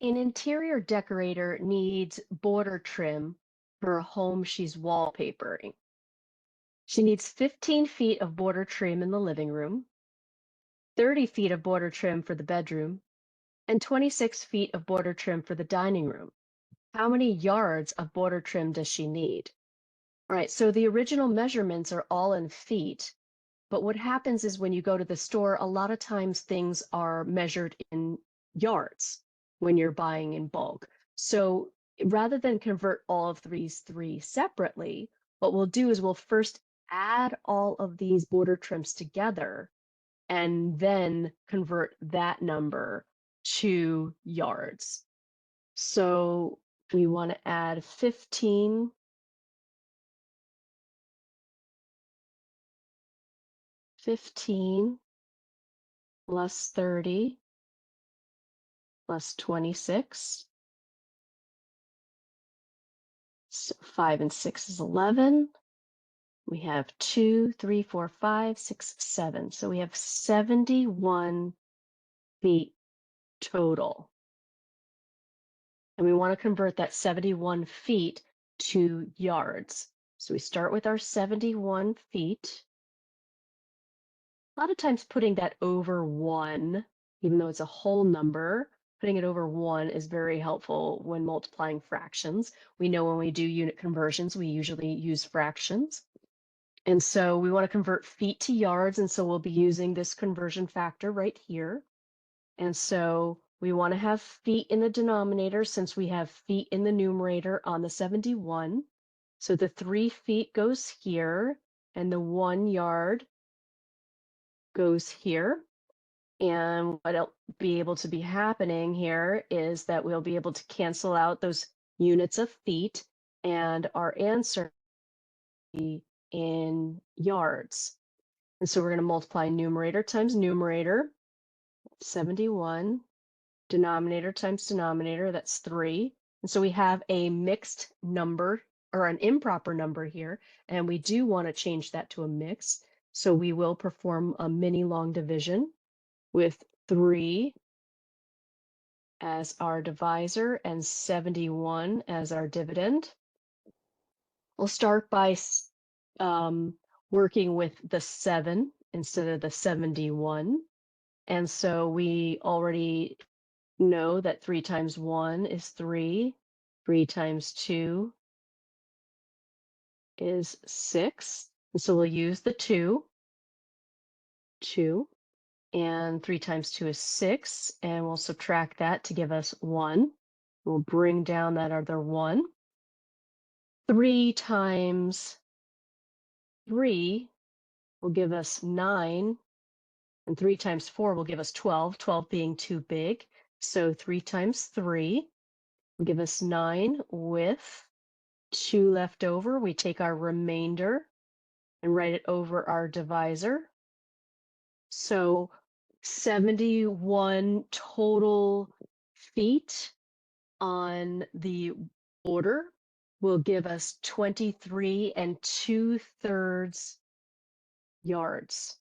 An interior decorator needs border trim for a home she's wallpapering. She needs 15 feet of border trim in the living room, 30 feet of border trim for the bedroom, and 26 feet of border trim for the dining room. How many yards of border trim does she need? All right, so the original measurements are all in feet, but what happens is when you go to the store, a lot of times things are measured in yards when you're buying in bulk. So rather than convert all of these three separately, what we'll do is we'll first add all of these border trims together and then convert that number to yards. So we want to add 15 plus 30 plus 26. So 5 and 6 is 11. We have 2, 3, 4, 5, 6, 7. So we have 71 feet total. And we want to convert that 71 feet to yards. So we start with our 71 feet. A lot of times putting that over 1, even though it's a whole number, putting it over 1 is very helpful when multiplying fractions. We know when we do unit conversions, we usually use fractions. And so we want to convert feet to yards, and so we'll be using this conversion factor right here. And so we want to have feet in the denominator since we have feet in the numerator on the 71. So the 3 feet goes here, and the 1 yard goes here. And what'll be able to be happening here is that we'll be able to cancel out those units of feet, and our answer will be in yards. And so we're going to multiply numerator times numerator, 71, denominator times denominator, that's 3. And so we have a mixed number or an improper number here, and we do want to change that to a mix. So we will perform a mini long division with 3 as our divisor and 71 as our dividend. We'll start by working with the 7 instead of the 71. And so we already know that 3 times 1 is 3, 3 times 2 is 6. And so we'll use the 2, and 3 times 2 is 6, and we'll subtract that to give us 1. We'll bring down that other 1. 3 times 3 will give us 9, and 3 times 4 will give us 12, 12 being too big. So 3 times 3 will give us 9 with 2 left over. We take our remainder and write it over our divisor. So 71 total feet on the border will give us 23 2/3 yards.